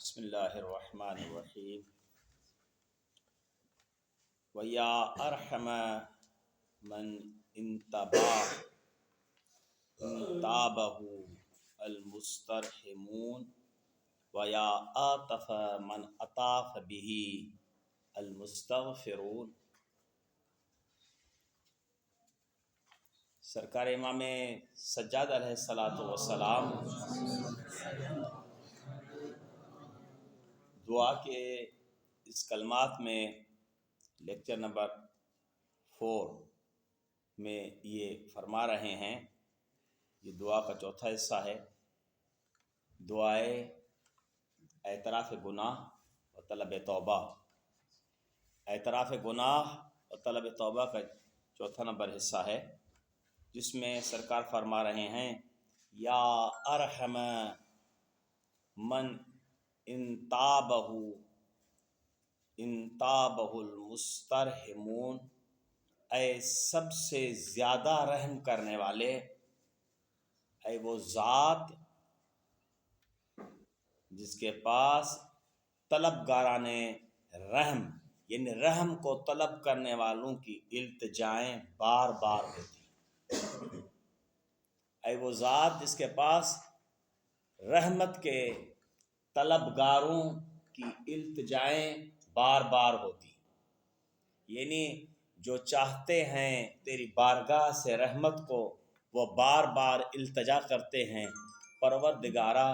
بسم اللہ الرحمن الرحیم وَيَا أَرْحَمَ مَنْ انتابه المسترحمون وَيَا آتَفَ مَنْ أَطَافَ بِهِ المستغفرون۔ سرکار امام سجاد علیہ الصلاۃ والسلام دعا کے اس کلمات میں لیکچر نمبر 4 میں یہ فرما رہے ہیں، یہ دعا کا چوتھا حصہ ہے، دعائے اعتراف گناہ و طلب توبہ۔ اعتراف گناہ اور طلب توبہ کا چوتھا نمبر حصہ ہے، جس میں سرکار فرما رہے ہیں یا ارحم من انتابہ المسترحمون، اے سب سے زیادہ رحم کرنے والے، اے وہ ذات جس کے پاس طلبگاران رحم یعنی رحم کو طلب کرنے والوں کی التجائیں بار بار ہوتی، اے وہ ذات جس کے پاس رحمت کے طلبگاروں کی التجائیں بار بار ہوتی، یعنی جو چاہتے ہیں تیری بارگاہ سے رحمت کو وہ بار بار التجا کرتے ہیں، پروردگارا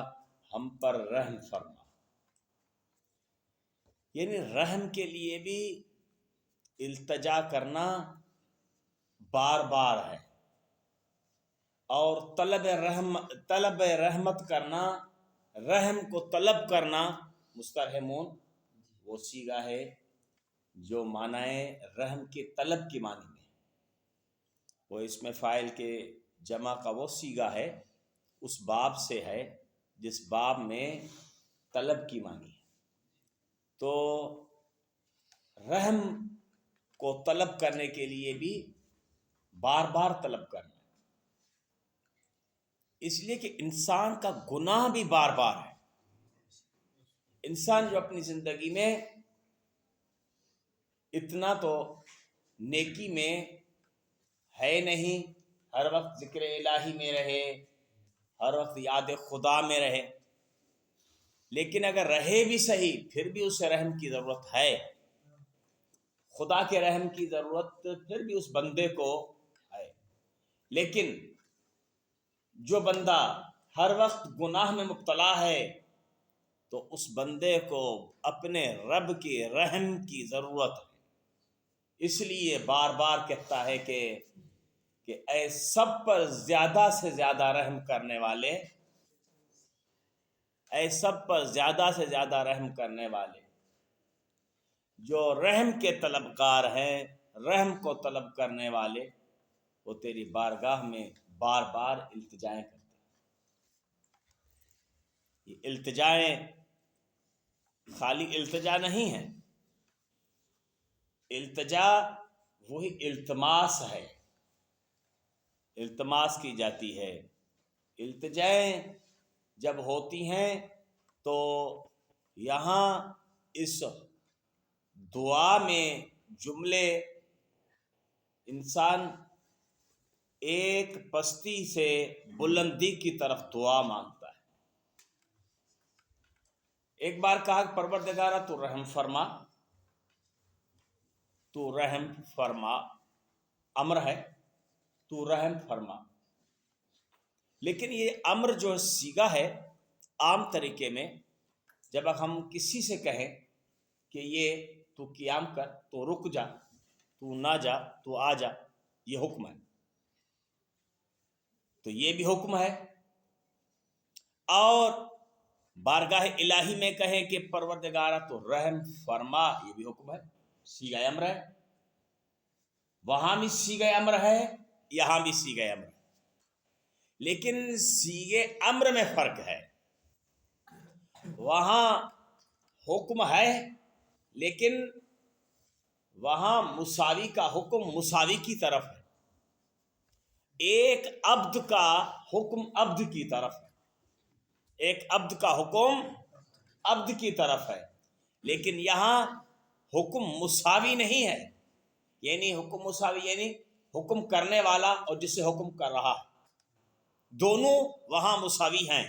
ہم پر رحم فرما۔ یعنی رحم کے لیے بھی التجا کرنا بار بار ہے، اور طلب رحمت کرنا، رحم کو طلب کرنا، مسترحمون وہ صیغہ ہے جو معنی رحم کے طلب کی معنی میں، وہ اس میں فاعل کے جمع کا وہ صیغہ ہے، اس باب سے ہے جس باب میں طلب کی معنی ہے۔ تو رحم کو طلب کرنے کے لیے بھی بار بار طلب کرنا، اس لیے کہ انسان کا گناہ بھی بار بار ہے۔ انسان جو اپنی زندگی میں اتنا تو نیکی میں ہے نہیں، ہر وقت ذکر الہی میں رہے، ہر وقت یاد خدا میں رہے، لیکن اگر رہے بھی صحیح پھر بھی اسے رحم کی ضرورت ہے، خدا کے رحم کی ضرورت پھر بھی اس بندے کو ہے۔ لیکن جو بندہ ہر وقت گناہ میں مبتلا ہے تو اس بندے کو اپنے رب کی رحم کی ضرورت ہے، اس لیے بار بار کہتا ہے کہ اے سب پر زیادہ سے زیادہ رحم کرنے والے، اے سب پر زیادہ سے زیادہ رحم کرنے والے، جو رحم کے طلبگار ہیں، رحم کو طلب کرنے والے، وہ تیری بارگاہ میں بار بار التجائیں کرتے ہیں۔ یہ التجائیں خالی التجا نہیں ہے، التجا وہی التماس ہے، التماس کی جاتی ہے۔ التجائیں جب ہوتی ہیں تو یہاں اس دعا میں جملے انسان ایک پستی سے بلندی کی طرف دعا مانگتا ہے۔ ایک بار کہا کہ پروردگارا تو رحم فرما، تو رحم فرما، امر ہے تو رحم فرما، لیکن یہ امر جو صیغہ ہے عام طریقے میں جب ہم کسی سے کہیں کہ یہ تو قیام کر، تو رک جا، تو نہ جا، تو آ جا، یہ حکم ہے، تو یہ بھی حکم ہے۔ اور بارگاہ الہی میں کہیں کہ پروردگارا تو رحم فرما، یہ بھی حکم ہے، صیغہ امر ہے۔ وہاں بھی صیغہ امر ہے، یہاں بھی صیغہ امر ہے، لیکن صیغہ امر میں فرق ہے۔ وہاں حکم ہے لیکن وہاں مساوی کا حکم مساوی کی طرف ہے، ایک عبد کا حکم عبد کی طرف ہے، ایک عبد کا حکم عبد کی طرف ہے، لیکن یہاں حکم مساوی نہیں ہے، یعنی حکم مساوی یعنی حکم کرنے والا اور جسے حکم کر رہا، دونوں وہاں مساوی ہیں۔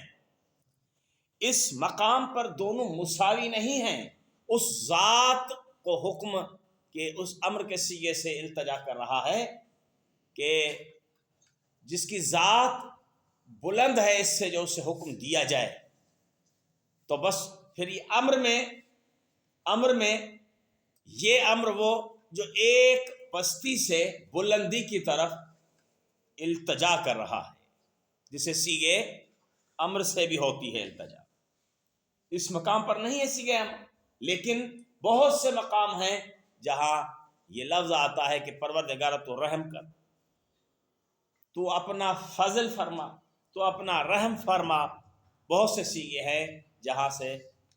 اس مقام پر دونوں مساوی نہیں ہیں، اس ذات کو حکم کے اس امر کے سیغے سے التجا کر رہا ہے کہ جس کی ذات بلند ہے اس سے جو اسے حکم دیا جائے، تو بس پھر یہ امر میں یہ امر وہ جو ایک پستی سے بلندی کی طرف التجا کر رہا ہے، جسے سیغے امر سے بھی ہوتی ہے التجا، اس مقام پر نہیں ہے سیغے امر، لیکن بہت سے مقام ہیں جہاں یہ لفظ آتا ہے کہ پروردگار تو رحم کر، تو اپنا فضل فرما، تو اپنا رحم فرما، بہت سے سیغے ہیں جہاں سے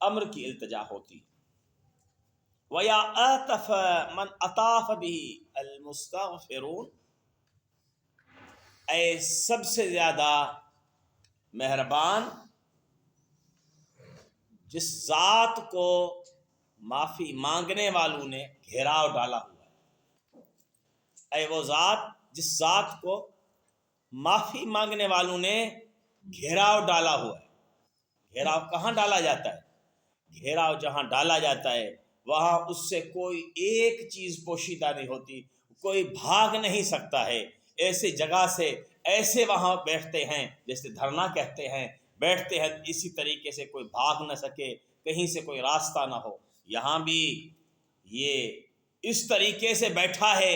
امر کی التجا ہوتی ہے۔ وَيَا أَتَفَ مَنْ أَطَافَ بِهِ الْمُسْتَغْفِرُونَ، اے سب سے زیادہ مہربان جس ذات کو معافی مانگنے والوں نے گھیراؤ ڈالا ہوا ہے، اے وہ ذات جس ذات کو معافی مانگنے والوں نے گھیراؤ ڈالا ہوا ہے۔ گھیراؤ کہاں ڈالا جاتا ہے؟ گھیراؤ جہاں ڈالا جاتا ہے وہاں اس سے کوئی ایک چیز پوشیدہ نہیں ہوتی، کوئی بھاگ نہیں سکتا ہے، ایسی جگہ سے ایسے وہاں بیٹھتے ہیں جیسے دھرنا کہتے ہیں، بیٹھتے ہیں اسی طریقے سے کوئی بھاگ نہ سکے، کہیں سے کوئی راستہ نہ ہو۔ یہاں بھی یہ اس طریقے سے بیٹھا ہے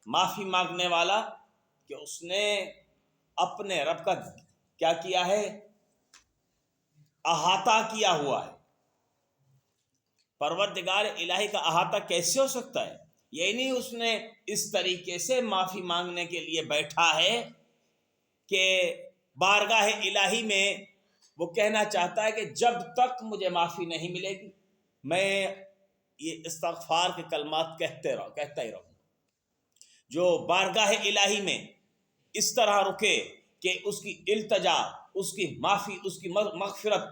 معافی مانگنے والا کہ اس نے اپنے رب کا کیا کیا ہے؟ احاطہ کیا ہوا ہے۔ پروردگار الہی کا احاطہ کیسے ہو سکتا ہے؟ یعنی اس نے اس طریقے سے معافی مانگنے کے لیے بیٹھا ہے کہ بارگاہ الہی میں وہ کہنا چاہتا ہے کہ جب تک مجھے معافی نہیں ملے گی میں یہ استغفار کے کلمات کہتا ہی رہوں۔ جو بارگاہ الہی میں اس طرح رکے کہ اس کی التجا، اس کی معافی، اس کی مغفرت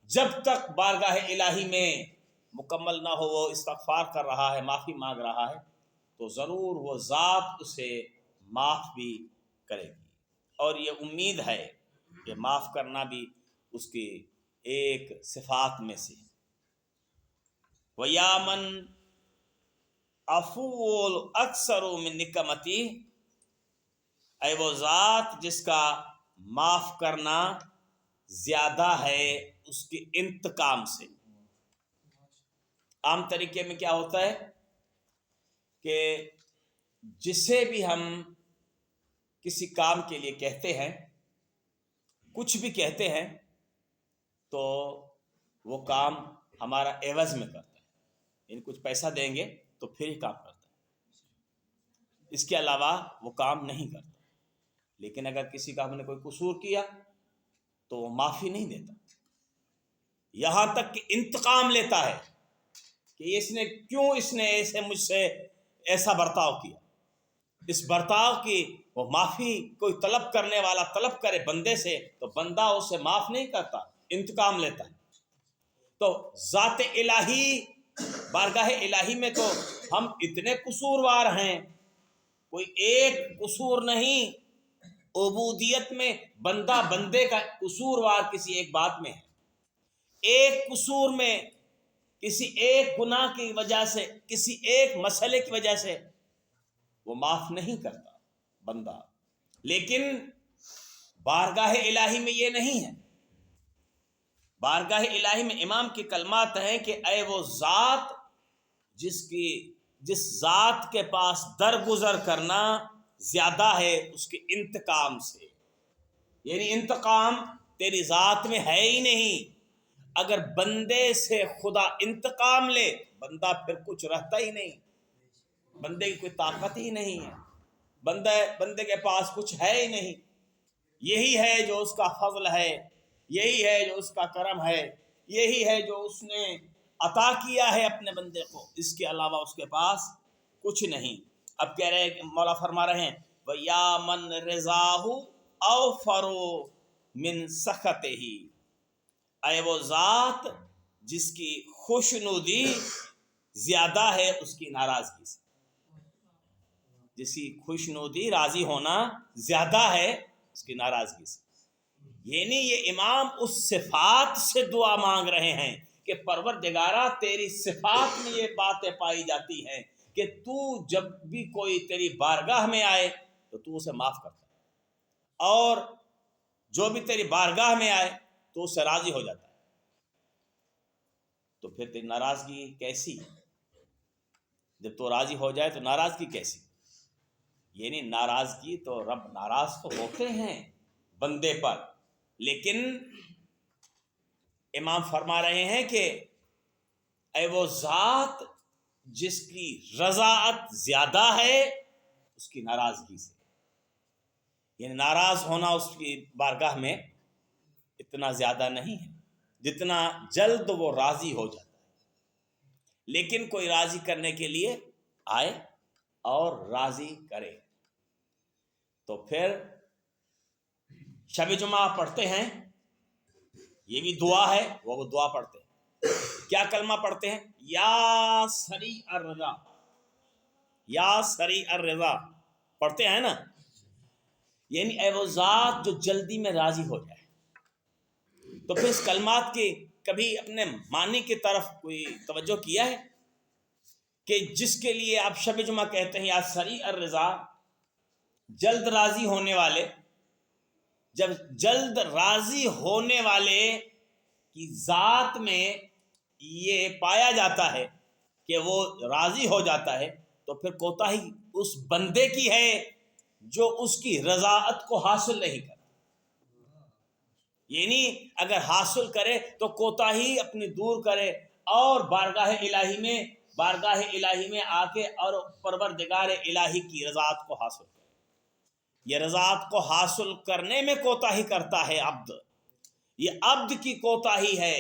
جب تک بارگاہ الہی میں مکمل نہ ہو، وہ استغفار کر رہا ہے، معافی مانگ رہا ہے، تو ضرور وہ ذات اسے معاف بھی کرے گی، اور یہ امید ہے کہ معاف کرنا بھی اس کی ایک صفات میں سے۔ وَيَا مَنْ عَفُوٌّ أَكْثَرُ مِنْ نِقْمَتِهِ، اے وہ ذات جس کا معاف کرنا زیادہ ہے اس کے انتقام سے۔ عام طریقے میں کیا ہوتا ہے کہ جسے بھی ہم کسی کام کے لیے کہتے ہیں، کچھ بھی کہتے ہیں، تو وہ کام ہمارا عوض میں کرتا ہے، یعنی کچھ پیسہ دیں گے تو پھر ہی کام کرتا ہے، اس کے علاوہ وہ کام نہیں کرتا۔ لیکن اگر کسی کا ہم نے کوئی قصور کیا تو وہ معافی نہیں دیتا، یہاں تک کہ انتقام لیتا ہے کہ اس نے ایسے مجھ سے ایسا برتاؤ کیا۔ اس برتاؤ کی وہ معافی کوئی طلب کرنے والا طلب کرے بندے سے تو بندہ اسے معاف نہیں کرتا، انتقام لیتا ہے۔ تو ذات الہی، بارگاہ الہی میں تو ہم اتنے قصوروار ہیں، کوئی ایک قصور نہیں، عبودیت میں بندہ بندے کا قصوروار کسی ایک بات میں ہے، ایک قصور میں، کسی ایک گناہ کی وجہ سے، کسی ایک مسئلے کی وجہ سے وہ معاف نہیں کرتا بندہ۔ لیکن بارگاہ الہی میں یہ نہیں ہے، بارگاہ الہی میں امام کے کلمات ہیں کہ اے وہ ذات جس ذات کے پاس درگزر کرنا زیادہ ہے اس کے انتقام سے، یعنی انتقام تیری ذات میں ہے ہی نہیں۔ اگر بندے سے خدا انتقام لے بندہ پھر کچھ رہتا ہی نہیں، بندے کی کوئی طاقت ہی نہیں ہے، بندے کے پاس کچھ ہے ہی نہیں۔ یہی ہے جو اس کا فضل ہے، یہی ہے جو اس کا کرم ہے، یہی ہے جو اس نے عطا کیا ہے اپنے بندے کو، اس کے علاوہ اس کے پاس کچھ نہیں۔ اب کہہ رہے ہیں، مولا فرما رہے ہیں وَيَا مَنْ رِضَاهُ أَوْفَرُ مِنْ سَخَطِهِ، اے وہ ذات جس کی خوشنودی زیادہ ہے اس کی ناراضگی سے، جس کی خوشنودی راضی ہونا زیادہ ہے اس کی ناراضگی سے. یعنی یہ امام اس صفات سے دعا مانگ رہے ہیں کہ پروردگارہ تیری صفات میں یہ باتیں پائی جاتی ہیں کہ تو جب بھی کوئی تیری بارگاہ میں آئے تو تو اسے معاف کرتا ہے، اور جو بھی تیری بارگاہ میں آئے تو اس سے راضی ہو جاتا ہے. تو پھر تیری ناراضگی کیسی؟ جب تو راضی ہو جائے تو ناراضگی کیسی؟ یعنی ناراضگی تو رب ناراض تو ہوتے ہیں بندے پر، لیکن امام فرما رہے ہیں کہ اے وہ ذات جس کی رضاعت زیادہ ہے اس کی ناراضگی سے، یعنی ناراض ہونا اس کی بارگاہ میں اتنا زیادہ نہیں ہے جتنا جلد وہ راضی ہو جاتا ہے. لیکن کوئی راضی کرنے کے لیے آئے اور راضی کرے. تو پھر شب جمعہ پڑھتے ہیں، یہ بھی دعا ہے، وہ دعا پڑھتے ہیں. کیا کلمہ پڑھتے ہیں؟ یا سریع الرضا، یا سریع الرضا پڑھتے ہیں نا. یعنی اے وہ ذات جو جلدی میں راضی ہو جائے. تو پھر اس کلمات کی کبھی اپنے معنی کی طرف کوئی توجہ کیا ہے کہ جس کے لیے آپ شب جمعہ کہتے ہیں یا سریع الرضا، جلد راضی ہونے والے؟ جب جلد راضی ہونے والے کی ذات میں یہ پایا جاتا ہے کہ وہ راضی ہو جاتا ہے تو پھر کوتاہی اس بندے کی ہے جو اس کی رضاعت کو حاصل نہیں کرتا. یعنی اگر حاصل کرے تو کوتاہی اپنی دور کرے اور بارگاہ الہی میں آ کے اور پروردگار الہی کی رضاعت کو حاصل کرے. یہ رضاعت کو حاصل کرنے میں کوتاہی کرتا ہے عبد. یہ عبد کی کوتاہی ہے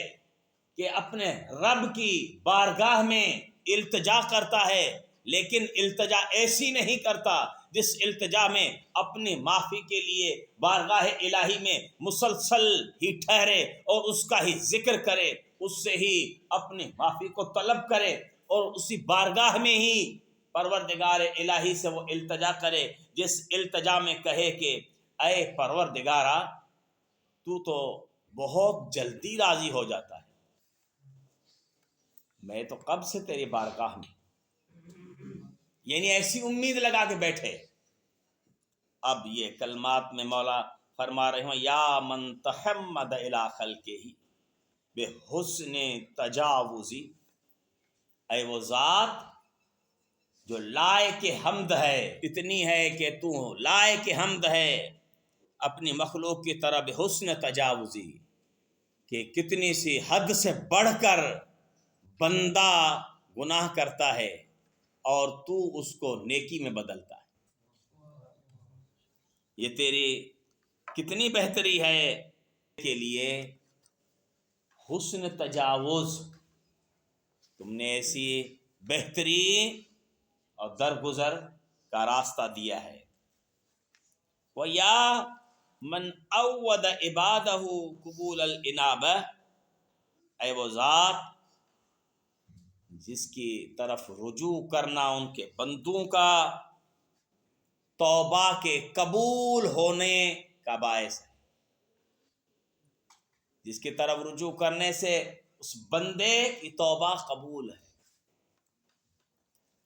کہ اپنے رب کی بارگاہ میں التجا کرتا ہے، لیکن التجا ایسی نہیں کرتا جس التجا میں اپنی معافی کے لیے بارگاہ الہی میں مسلسل ہی ٹھہرے اور اس کا ہی ذکر کرے، اس سے ہی اپنی معافی کو طلب کرے اور اسی بارگاہ میں ہی پروردگار الہی سے وہ التجا کرے جس التجا میں کہے کہ اے پروردگارا تو بہت جلدی راضی ہو جاتا ہے، میں تو کب سے تیری بارگاہ میں، یعنی ایسی امید لگا کے بیٹھے. اب یہ کلمات میں مولا فرما رہے ہوں یا من تحمد الی خلقہ بے حسن تجاوزی، اے وہ ذات جو لائق حمد ہے، اتنی ہے کہ تو لائق حمد ہے اپنی مخلوق کی طرح بے حسن تجاوزی، کہ کتنی سی حد سے بڑھ کر بندہ گناہ کرتا ہے اور تو اس کو نیکی میں بدلتا ہے. یہ تیری کتنی بہتری ہے کے لیے حسن تجاوز، تم نے ایسی بہترین اور درگزر کا راستہ دیا ہے. وَيَا مَنْ عَوَّدَ عِبَادَهُ قبول الْإِنَابَةِ، اے وہ ذات جس کی طرف رجوع کرنا ان کے بندوں کا توبہ کے قبول ہونے کا باعث ہے. جس کی طرف رجوع کرنے سے اس بندے کی توبہ قبول ہے،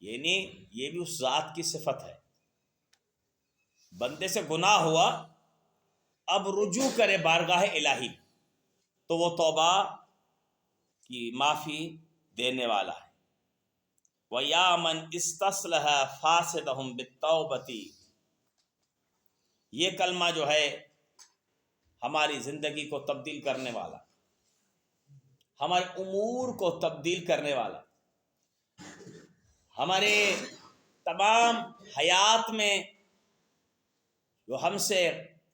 یعنی یہ بھی اس ذات کی صفت ہے. بندے سے گناہ ہوا، اب رجوع کرے بارگاہ الہی تو وہ توبہ کی معافی دینے والا ہے. وَيَا مَنْ اسْتَصْلَحَ فَاسِدَهُمْ بِالتَّوْبَةِ، یہ کلمہ جو ہے ہماری زندگی کو تبدیل کرنے والا، ہمارے امور کو تبدیل کرنے والا، ہمارے تمام حیات میں جو ہم سے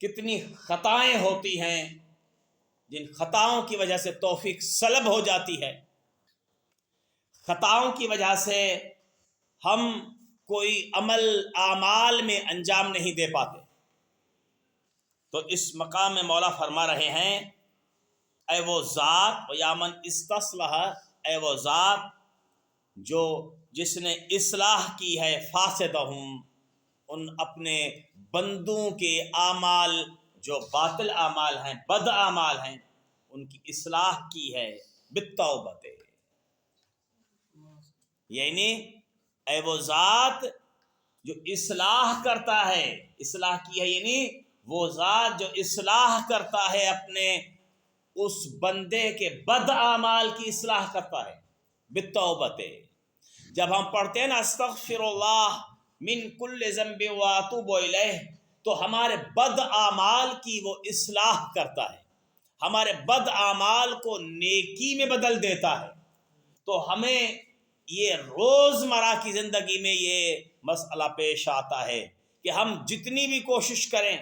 کتنی خطائیں ہوتی ہیں، جن خطاؤں کی وجہ سے توفیق سلب ہو جاتی ہے، خطاؤں کی وجہ سے ہم کوئی عمل اعمال میں انجام نہیں دے پاتے. تو اس مقام میں مولا فرما رہے ہیں اے وہ ذات، یا من استصلح، اے وہ ذات جو جس نے اصلاح کی ہے، فاسدہم، ان اپنے بندوں کے اعمال جو باطل اعمال ہیں، بد اعمال ہیں، ان کی اصلاح کی ہے، بالتوبت، یعنی اے وہ ذات جو اصلاح کرتا ہے، اصلاح کی ہے یعنی وہ ذات جو اصلاح کرتا ہے اپنے اس بندے کے بد اعمال کی اصلاح کرتا ہے، بالتوبت۔ جب ہم پڑھتے ہیں نا استغفر اللہ من کل ذنب واتوب الیہ، تو ہمارے بد اعمال کی وہ اصلاح کرتا ہے، ہمارے بد اعمال کو نیکی میں بدل دیتا ہے۔ تو ہمیں یہ روزمرہ کی زندگی میں یہ مسئلہ پیش آتا ہے کہ ہم جتنی بھی کوشش کریں،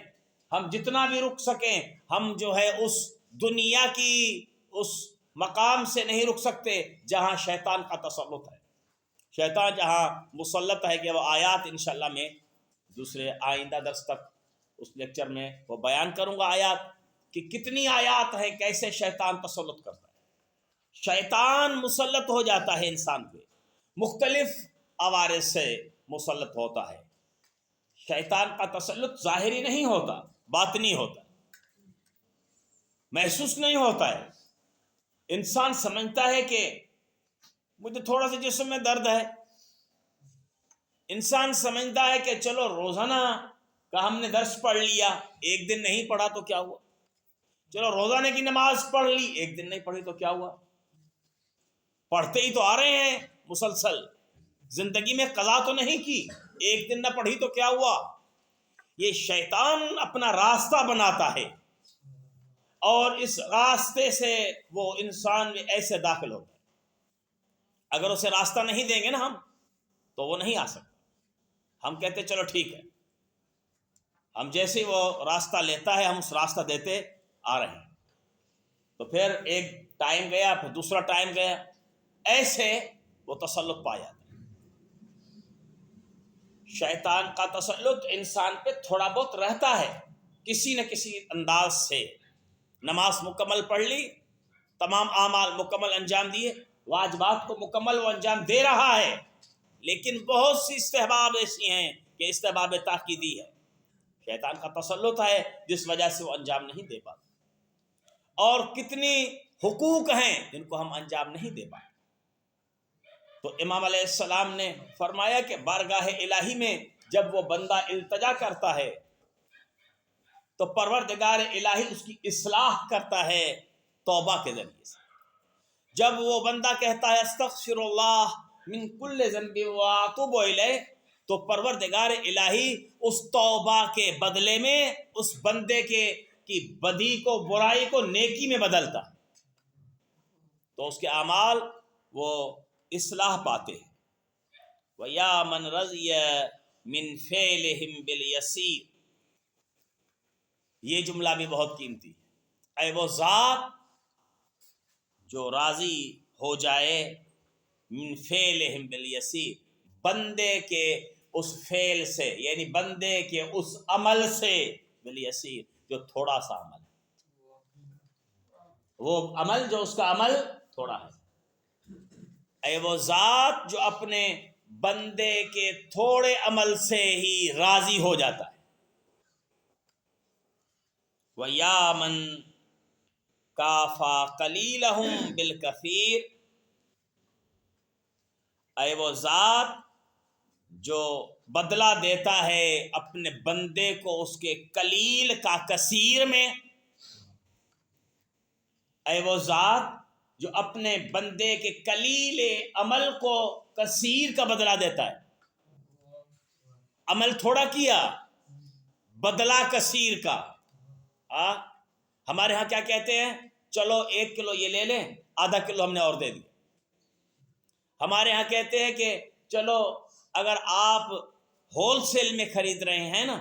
ہم جتنا بھی رک سکیں، ہم جو ہے اس دنیا کی اس مقام سے نہیں رک سکتے جہاں شیطان کا تسلط ہے۔ شیطان جہاں مسلط ہے کہ وہ آیات انشاءاللہ میں دوسرے آئندہ درس تک اس لیکچر میں وہ بیان کروں گا، آیات کہ کتنی آیات ہیں کیسے شیطان تسلط کرتا ہے۔ شیطان مسلط ہو جاتا ہے انسان پہ، مختلف عوارض سے مسلط ہوتا ہے۔ شیطان کا تسلط ظاہری نہیں ہوتا، باطنی ہوتا ہے، محسوس نہیں ہوتا ہے۔ انسان سمجھتا ہے کہ مجھے تھوڑا سا جسم میں درد ہے، انسان سمجھتا ہے کہ چلو روزانہ کا ہم نے درس پڑھ لیا، ایک دن نہیں پڑھا تو کیا ہوا، چلو روزانے کی نماز پڑھ لی، ایک دن نہیں پڑھی تو کیا ہوا، پڑھتے ہی تو آ رہے ہیں مسلسل، زندگی میں قضا تو نہیں کی، ایک دن نہ پڑھی تو کیا ہوا۔ یہ شیطان اپنا راستہ بناتا ہے اور اس راستے سے وہ انسان میں ایسے داخل ہوتا ہے، اگر اسے راستہ نہیں دیں گے نا ہم تو وہ نہیں آ سکتا۔ ہم کہتے چلو ٹھیک ہے، ہم جیسے وہ راستہ لیتا ہے ہم اس راستہ دیتے آ رہے ہیں، تو پھر ایک ٹائم گیا، پھر دوسرا ٹائم گیا، ایسے وہ تسلط پا جاتا ہے۔ شیطان کا تسلط انسان پہ تھوڑا بہت رہتا ہے کسی نہ کسی انداز سے، نماز مکمل پڑھ لی، تمام اعمال مکمل انجام دیے، واجبات کو مکمل وہ انجام دے رہا ہے، لیکن بہت سی استحباب ایسی ہیں کہ استحباب تاکیدی ہے، شیطان کا تسلط ہے جس وجہ سے وہ انجام نہیں دے پاتا، اور کتنی حقوق ہیں جن کو ہم انجام نہیں دے پاتے۔ تو امام علیہ السلام نے فرمایا کہ بارگاہ الہی میں جب وہ بندہ التجا کرتا ہے تو پروردگار الہی اس کی اصلاح کرتا ہے توبہ کے ذریعے سے۔ جب وہ بندہ کہتا ہے استغفر اللہ من کل ذنب واتوب الیہ، تو پروردگار الہی اس توبہ کے بدلے میں اس بندے کی بدی کو، برائی کو نیکی میں بدلتا، تو اس کے اعمال وہ اصلاح پاتے ہیں۔ وَيَا مَنْ رَضِيَ مِنْ فِعْلِهِمْ بِالْيَسِيرِ، یہ جملہ بھی بہت قیمتی ہے۔ اے وہ ذات جو راضی ہو جائے من فعلہم بالیسیر، بندے کے اس فعل سے، یعنی بندے کے اس عمل سے، بالیسیر جو تھوڑا سا عمل ہے، وہ عمل جو اس کا عمل تھوڑا ہے۔ اے وہ ذات جو اپنے بندے کے تھوڑے عمل سے ہی راضی ہو جاتا ہے۔ وَيَا مَن کافا قلیلہم بالکثیر، اے وہ ذات جو بدلہ دیتا ہے اپنے بندے کو اس کے قلیل کا کثیر میں، اے وہ ذات جو اپنے بندے کے قلیل عمل کو کثیر کا بدلہ دیتا ہے۔ عمل تھوڑا کیا، بدلہ کثیر کا۔ ہمارے ہاں کیا کہتے ہیں، چلو 1 کلو یہ لے لیں، آدھا کلو ہم نے اور دے دیا۔ ہمارے ہاں کہتے ہیں کہ چلو اگر آپ ہول سیل میں خرید رہے ہیں نا،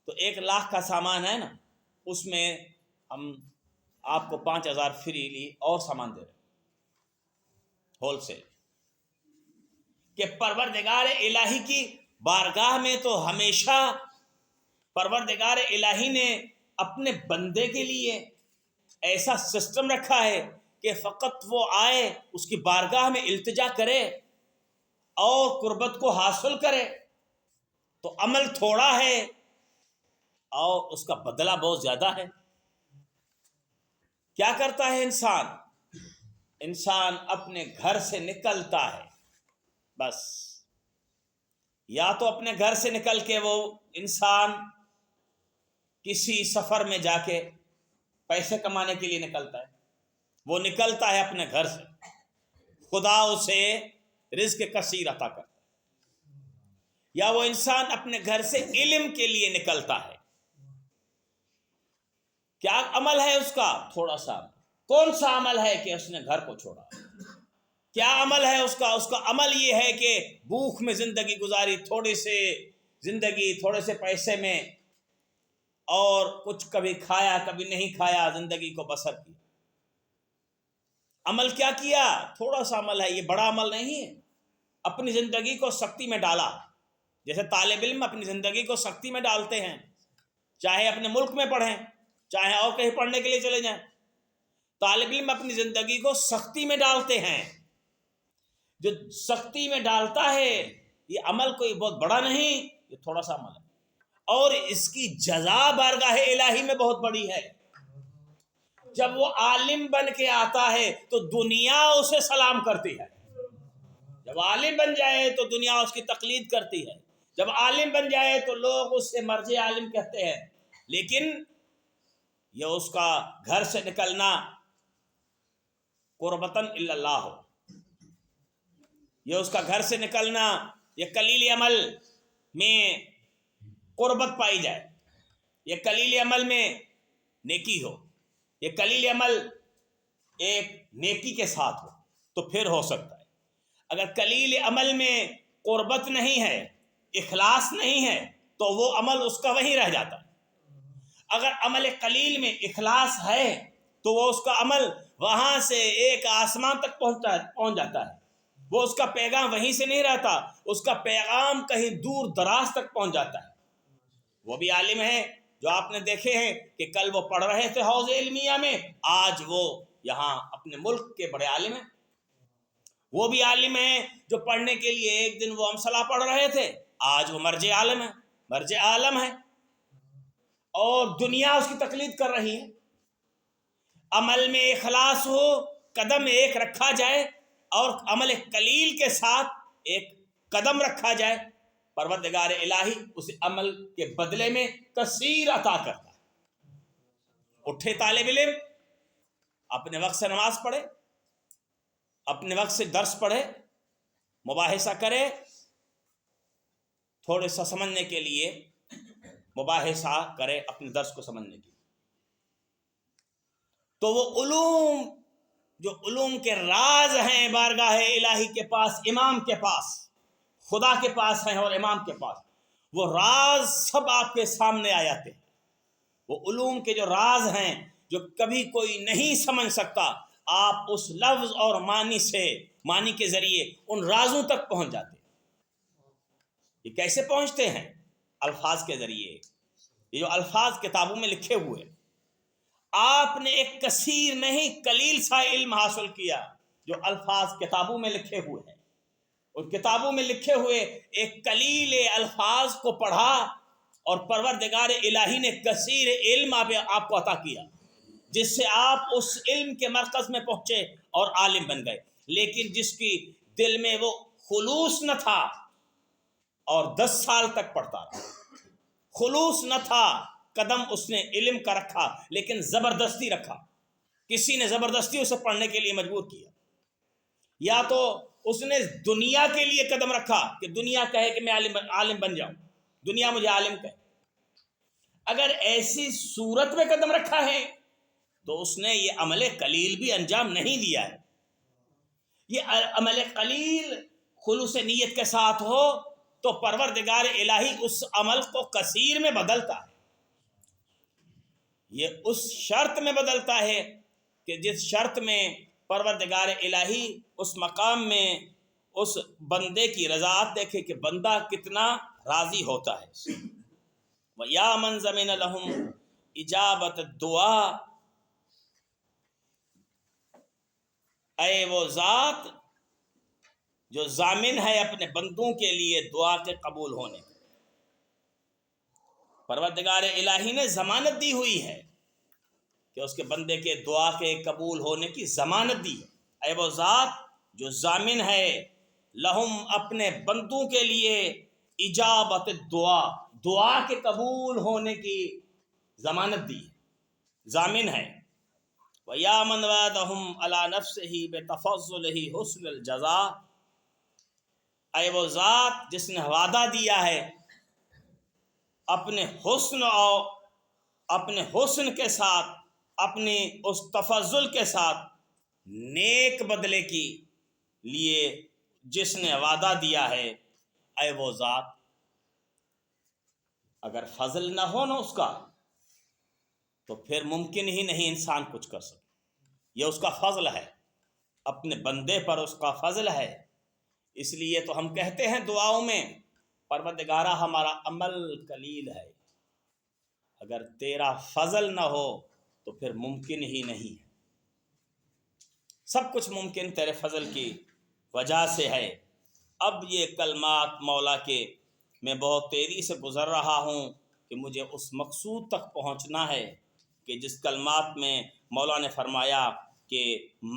تو 1 لاکھ کا سامان ہے نا، اس میں ہم آپ کو 5,000 فری اور سامان دے رہے ہیں، ہول سیل۔ کہ پروردگار الہی کی بارگاہ میں تو ہمیشہ پروردگار الہی نے اپنے بندے کے لیے ایسا سسٹم رکھا ہے کہ فقط وہ آئے, اس کی بارگاہ میں التجا کرے اور قربت کو حاصل کرے, تو عمل تھوڑا ہے اور اس کا بدلہ بہت زیادہ ہے. کیا کرتا ہے انسان اپنے گھر سے نکلتا ہے, بس یا تو اپنے گھر سے نکل کے وہ انسان کسی سفر میں جا کے پیسے کمانے کے لیے نکلتا ہے, وہ نکلتا ہے اپنے گھر سے, خدا اسے رزق کثیر عطا کرتا ہے. یا وہ انسان اپنے گھر سے علم کے لیے نکلتا ہے. کیا عمل ہے اس کا؟ تھوڑا سا. کون سا عمل ہے کہ اس نے گھر کو چھوڑا؟ کیا عمل ہے اس کا عمل یہ ہے کہ بھوک میں زندگی گزاری, تھوڑی سے زندگی, تھوڑے سے پیسے میں, اور کچھ کبھی کھایا کبھی نہیں کھایا, زندگی کو بسر کی. عمل کیا کیا؟ تھوڑا سا عمل ہے, یہ بڑا عمل نہیں ہے. اپنی زندگی کو سختی میں ڈالا, جیسے طالب علم اپنی زندگی کو سختی میں ڈالتے ہیں, چاہے اپنے ملک میں پڑھیں چاہے اور کہیں پڑھنے کے لیے چلے جائیں. طالب علم اپنی زندگی کو سختی میں ڈالتے ہیں. جو سختی میں ڈالتا ہے یہ عمل کوئی بہت بڑا نہیں, یہ تھوڑا سا عمل ہے, اور اس کی جزا بارگاہ الہی میں بہت بڑی ہے. جب وہ عالم بن کے آتا ہے تو دنیا اسے سلام کرتی ہے. جب عالم بن جائے تو دنیا اس کی تقلید کرتی ہے. جب عالم بن جائے تو لوگ اس سے مرجع عالم کہتے ہیں. لیکن یہ اس کا گھر سے نکلنا قربتاً الی اللہ ہو, یہ اس کا گھر سے نکلنا, یہ قلیل عمل میں قربت پائی جائے, یہ قلیل عمل میں نیکی ہو, یہ قلیل عمل ایک نیکی کے ساتھ ہو تو پھر ہو سکتا ہے. اگر قلیل عمل میں قربت نہیں ہے, اخلاص نہیں ہے, تو وہ عمل اس کا وہیں رہ جاتا ہے. اگر عمل قلیل میں اخلاص ہے تو وہ اس کا عمل وہاں سے ایک آسمان تک پہنچ جاتا ہے. وہ اس کا پیغام وہیں سے نہیں رہتا, اس کا پیغام کہیں دور دراز تک پہنچ جاتا ہے. وہ بھی عالم ہے جو آپ نے دیکھے ہیں کہ کل وہ پڑھ رہے تھے حوض علمیہ میں, آج وہ یہاں اپنے ملک کے بڑے عالم ہیں. وہ بھی عالم ہیں جو پڑھنے کے لیے ایک دن وہ امثلہ پڑھ رہے تھے, آج وہ مرجع عالم ہے, مرجع عالم ہے, اور دنیا اس کی تقلید کر رہی ہے. عمل میں اخلاص ہو, قدم ایک رکھا جائے, اور عمل قلیل کے ساتھ ایک قدم رکھا جائے, پروردگار الہی اس عمل کے بدلے میں کثیر عطا کرتا ہے. اٹھے طالب علم, اپنے وقت سے نماز پڑھے, اپنے وقت سے درس پڑھے, مباحثہ کرے, تھوڑے سا سمجھنے کے لیے مباحثہ کرے اپنے درس کو سمجھنے کے لیے, تو وہ علوم جو علوم کے راز ہیں بارگاہ الہی کے پاس, امام کے پاس, خدا کے پاس ہیں اور امام کے پاس, وہ راز سب آپ کے سامنے آ جاتے ہیں. وہ علوم کے جو راز ہیں جو کبھی کوئی نہیں سمجھ سکتا, آپ اس لفظ اور معنی کے ذریعے ان رازوں تک پہنچ جاتے ہیں. یہ کیسے پہنچتے ہیں؟ الفاظ کے ذریعے. یہ جو الفاظ کتابوں میں لکھے ہوئے, آپ نے ایک کثیر نہیں قلیل سا علم حاصل کیا جو الفاظ کتابوں میں لکھے ہوئے ہیں. اور کتابوں میں لکھے ہوئے ایک قلیل الفاظ کو پڑھا, اور پروردگار الہی نے کثیر علم آپ کو عطا کیا, جس سے آپ اس علم کے مرکز میں پہنچے اور عالم بن گئے. لیکن جس کی دل میں وہ خلوص نہ تھا اور 10 سال تک پڑھتا رہا, خلوص نہ تھا, قدم اس نے علم کا رکھا لیکن زبردستی رکھا, کسی نے زبردستی اسے پڑھنے کے لیے مجبور کیا, یا تو اس نے دنیا کے لیے قدم رکھا کہ دنیا کہے کہ میں عالم بن جاؤں, دنیا مجھے عالم کہے. اگر ایسی صورت میں قدم رکھا ہے تو اس نے یہ عمل قلیل بھی انجام نہیں دیا ہے. یہ عمل قلیل خلوص نیت کے ساتھ ہو تو پروردگار الہی اس عمل کو کثیر میں بدلتا ہے. یہ اس شرط میں بدلتا ہے کہ جس شرط میں پروردگار الہی اس مقام میں اس بندے کی رضاعت دیکھے کہ بندہ کتنا راضی ہوتا ہے. وَيَا مَنْ زَمِنَ لَهُمْ اِجَابَةَ الدُّعَا, اے وہ ذات جو ضامن ہے اپنے بندوں کے لیے دعا کے قبول ہونے کا۔ پروردگار الہی نے ضمانت دی ہوئی ہے کہ اس کے بندے کے دعا کے قبول ہونے کی ضمانت دی ہے۔ اے وہ ذات جو ضامن ہے لہم اپنے بندوں کے لیے اجابت دعا، دعا کے قبول ہونے کی ضمانت دی ہے، ضامن ہے۔ وَيَا مَنْ وَعَدَهُمْ عَلَى نَفْسِهِ بِتَفَضُّلِهِ حُسْنَ الْجَزَاءِ، اے وہ ذات جس نے وعدہ دیا ہے اپنے حسن اور اپنے حسن کے ساتھ، اپنی اس تفضل کے ساتھ نیک بدلے کی لیے جس نے وعدہ دیا ہے، اے وہ ذات اگر فضل نہ ہو نا اس کا تو پھر ممکن ہی نہیں انسان کچھ کر سکے۔ یہ اس کا فضل ہے، اپنے بندے پر اس کا فضل ہے۔ اس لیے تو ہم کہتے ہیں دعاؤں میں پروردگارہ ہمارا عمل قلیل ہے، اگر تیرا فضل نہ ہو تو پھر ممکن ہی نہیں ہے۔ سب کچھ ممکن تیرے فضل کی وجہ سے ہے۔ اب یہ کلمات مولا کے میں بہت تیزی سے گزر رہا ہوں کہ مجھے اس مقصود تک پہنچنا ہے کہ جس کلمات میں مولا نے فرمایا کہ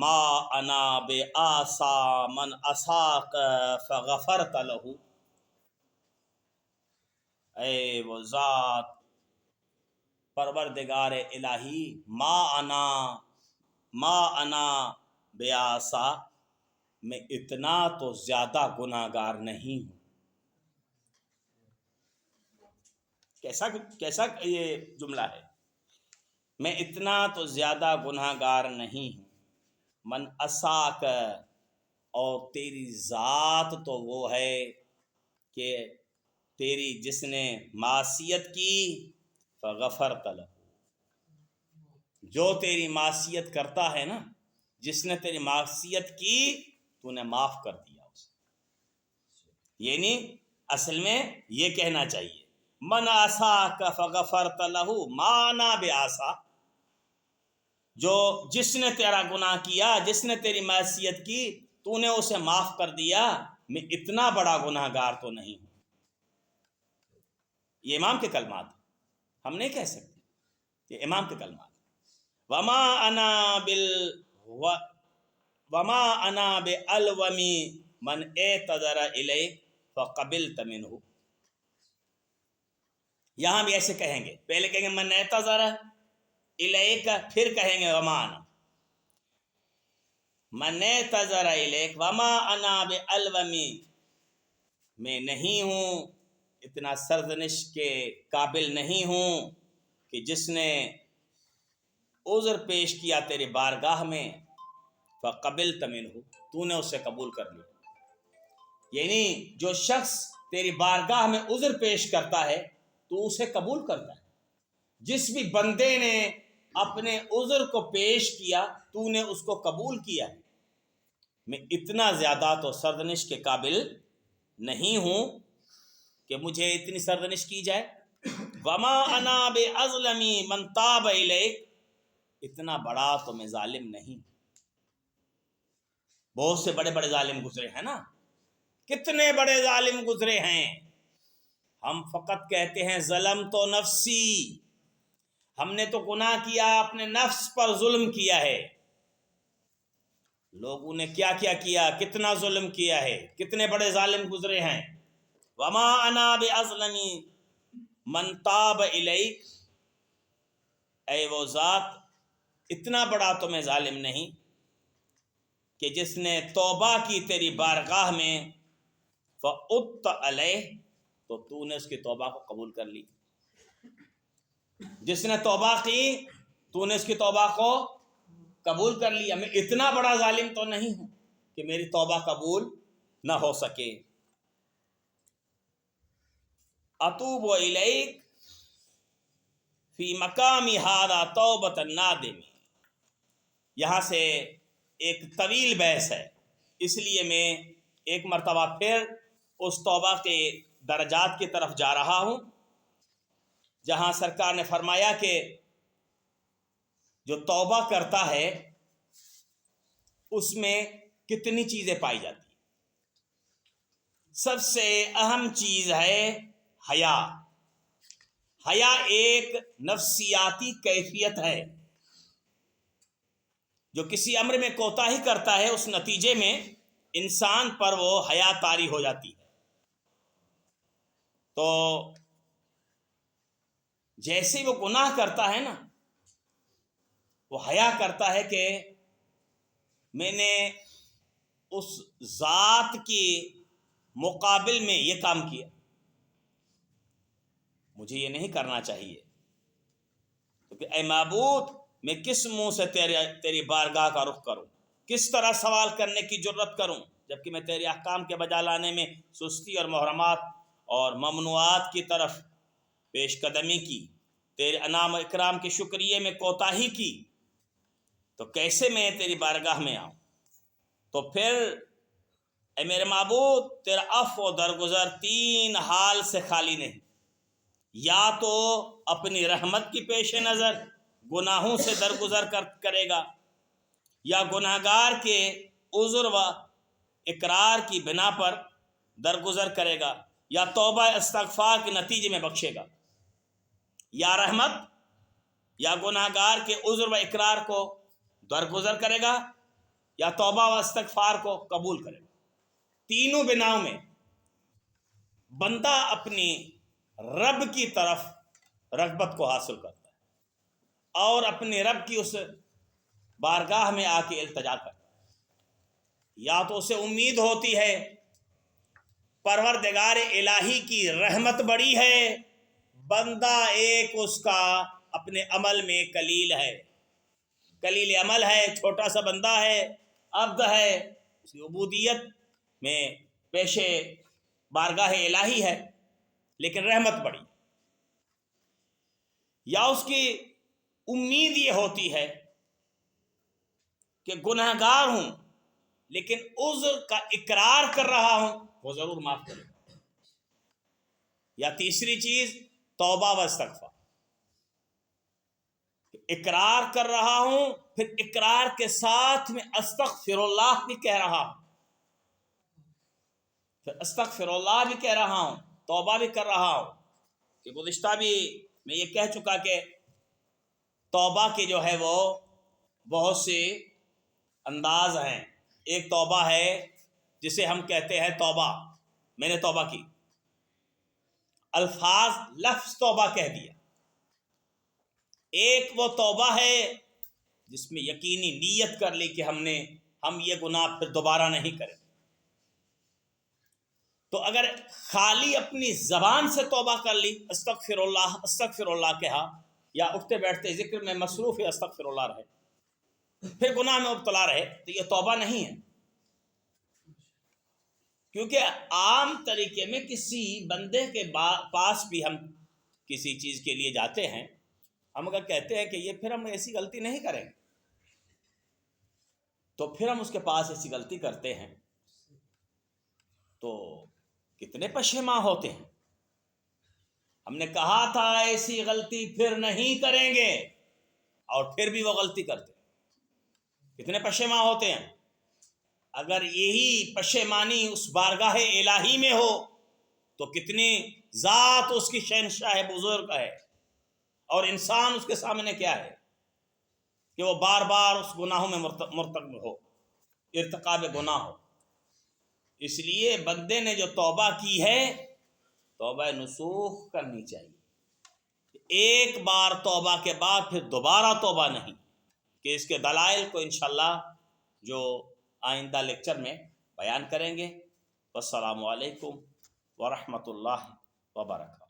ما انا بے آسا من عصاک فغفرت لہ، اے وہ ذات پروردگار الہی ما انا بے آسا، میں اتنا تو زیادہ گناہ گار نہیں ہوں۔ کیسا یہ جملہ ہے، میں اتنا تو زیادہ گناہ گار نہیں ہوں۔ من عصاک، اور تیری ذات تو وہ ہے کہ تیری جس نے معصیت کی فغفرت لہ، جو تیری معصیت کرتا ہے نا، جس نے تیری معصیت کی تو نے معاف کر دیا اسے۔ یعنی اصل میں یہ کہنا چاہیے من عصاک فغفرت لہ ما انا بعصا، جو جس نے تیرا گناہ کیا، جس نے تیری معصیت کی تو نے اسے معاف کر دیا، میں اتنا بڑا گناہ گار تو نہیں ہوں۔ یہ امام کے کلمات، ہم نہیں کہہ سکتے، یہ امام کے کلمات۔ وما انا بالوم من اعتذر الیک فقبلت منہ، یہاں بھی ایسے کہیں گے، پہلے کہیں گے من اعتذر الیک، پھر کہیں گے وما انا، من اعتذر الیک وما انا بالوم، میں نہیں ہوں، اتنا سرزنش کے قابل نہیں ہوں کہ جس نے عذر پیش کیا تیری بارگاہ میں فقبلت منہ، تو نے اسے قبول کر لیا۔ یعنی جو شخص تیری بارگاہ میں عذر پیش کرتا ہے تو اسے قبول کرتا ہے۔ جس بھی بندے نے اپنے عذر کو پیش کیا تو نے اس کو قبول کیا ہے۔ میں اتنا زیادہ تو سرزنش کے قابل نہیں ہوں کہ مجھے اتنی سرزنش کی جائے۔ وما انا بعظلم من تاب الیک، اتنا بڑا تو میں ظالم نہیں۔ بہت سے بڑے بڑے ظالم گزرے ہیں نا، کتنے بڑے ظالم گزرے ہیں، ہم فقط کہتے ہیں ظلم تو نفسی، ہم نے تو گناہ کیا، اپنے نفس پر ظلم کیا ہے۔ لوگوں نے کیا کیا کیا، کتنا ظلم کیا ہے، کتنے بڑے ظالم گزرے ہیں۔ وما انا بعظلم من تاب الیک، اے وہ ذات اتنا بڑا تو میں ظالم نہیں کہ جس نے توبہ کی تیری بارگاہ میں فعدت علیہ، تو نے اس کی توبہ کو قبول کر لی۔ جس نے توبہ کی تو نے اس کی توبہ کو قبول کر لیا۔ میں اتنا بڑا ظالم تو نہیں ہوں کہ میری توبہ قبول نہ ہو سکے۔ اتوب الیک فی مقامی ھذا توبۃ النادم، یہاں سے ایک طویل بحث ہے، اس لیے میں ایک مرتبہ پھر اس توبہ کے درجات کی طرف جا رہا ہوں، جہاں سرکار نے فرمایا کہ جو توبہ کرتا ہے اس میں کتنی چیزیں پائی جاتی ہیں؟ سب سے اہم چیز ہے حیا۔ حیا ایک نفسیاتی کیفیت ہے، جو کسی امر میں کوتاہی کرتا ہے اس نتیجے میں انسان پر وہ حیا طاری ہو جاتی ہے۔ تو جیسے وہ گناہ کرتا ہے نا، وہ حیا کرتا ہے کہ میں نے اس ذات کے مقابل میں یہ کام کیا، مجھے یہ نہیں کرنا چاہیے، کیونکہ اے معبود میں کس منہ سے تیری بارگاہ کا رخ کروں، کس طرح سوال کرنے کی جرت کروں، جبکہ میں تیرے احکام کے بجا لانے میں سستی اور محرمات اور ممنوعات کی طرف پیش قدمی کی، تیرے انعام و اکرام کے شکریہ میں کوتاہی کی، تو کیسے میں تیری بارگاہ میں آؤں؟ تو پھر اے میرے معبود تیرا عفو و درگزر تین حال سے خالی نہیں، یا تو اپنی رحمت کی پیش نظر گناہوں سے درگزر کرے گا، یا گناہگار کے عذر و اقرار کی بنا پر درگزر کرے گا، یا توبہ استغفار کے نتیجے میں بخشے گا، یا رحمت یا گناہگار کے عذر و اقرار کو درگزر کرے گا، یا توبہ و استغفار کو قبول کرے گا۔ تینوں بناؤں میں بندہ اپنی رب کی طرف رغبت کو حاصل کرتا ہے اور اپنے رب کی اس بارگاہ میں آ کے التجا کرتا ہے۔ یا تو اسے امید ہوتی ہے پروردگار الہی کی رحمت بڑی ہے، بندہ ایک اس کا اپنے عمل میں قلیل ہے، قلیل عمل ہے، چھوٹا سا بندہ ہے، عبد ہے، اس کی عبودیت میں پیش بارگاہ الہی ہے، لیکن رحمت بڑی۔ یا اس کی امید یہ ہوتی ہے کہ گناہگار ہوں لیکن عذر کا اقرار کر رہا ہوں، وہ ضرور معاف کرے گا۔ یا تیسری چیز توبہ و استغفار، اقرار کر رہا ہوں، پھر اقرار کے ساتھ میں استغفر اللہ بھی کہہ رہا ہوں، پھر استغفر اللہ بھی کہہ رہا ہوں، توبہ بھی کر رہا ہوں۔ کہ گزشتہ بھی میں یہ کہہ چکا کہ توبہ کے جو ہے وہ بہت سے انداز ہیں۔ ایک توبہ ہے جسے ہم کہتے ہیں توبہ، میں نے توبہ کی، الفاظ لفظ توبہ کہہ دیا۔ ایک وہ توبہ ہے جس میں یقینی نیت کر لی کہ ہم یہ گناہ پھر دوبارہ نہیں کریں۔ تو اگر خالی اپنی زبان سے توبہ کر لی، استغفر اللہ کہا، یا اٹھتے بیٹھتے ذکر میں مصروف ہے استغفر اللہ رہے، پھر گناہ میں مبتلا رہے، تو یہ توبہ نہیں ہے۔ کیونکہ عام طریقے میں کسی بندے کے پاس بھی ہم کسی چیز کے لیے جاتے ہیں، ہم اگر کہتے ہیں کہ یہ پھر ہم ایسی غلطی نہیں کریں گے، تو پھر ہم اس کے پاس ایسی غلطی کرتے ہیں تو کتنے پشیماں ہوتے ہیں۔ ہم نے کہا تھا ایسی غلطی پھر نہیں کریں گے، اور پھر بھی وہ غلطی کرتے ہیں، کتنے پشیماں ہوتے ہیں۔ اگر یہی پشیمانی اس بارگاہ الہی میں ہو تو کتنی ذات اس کی شہنشاہ بزرگ ہے، اور انسان اس کے سامنے کیا ہے کہ وہ بار بار اس گناہوں میں مرتکب ہو، ارتکاب گناہ ہو۔ اس لیے بندے نے جو توبہ کی ہے، توبہ نصوح کرنی چاہیے، ایک بار توبہ کے بعد پھر دوبارہ توبہ نہیں، کہ اس کے دلائل کو انشاءاللہ جو آئندہ لیکچر میں بیان کریں گے۔ والسلام علیکم ورحمۃ اللہ وبرکاتہ۔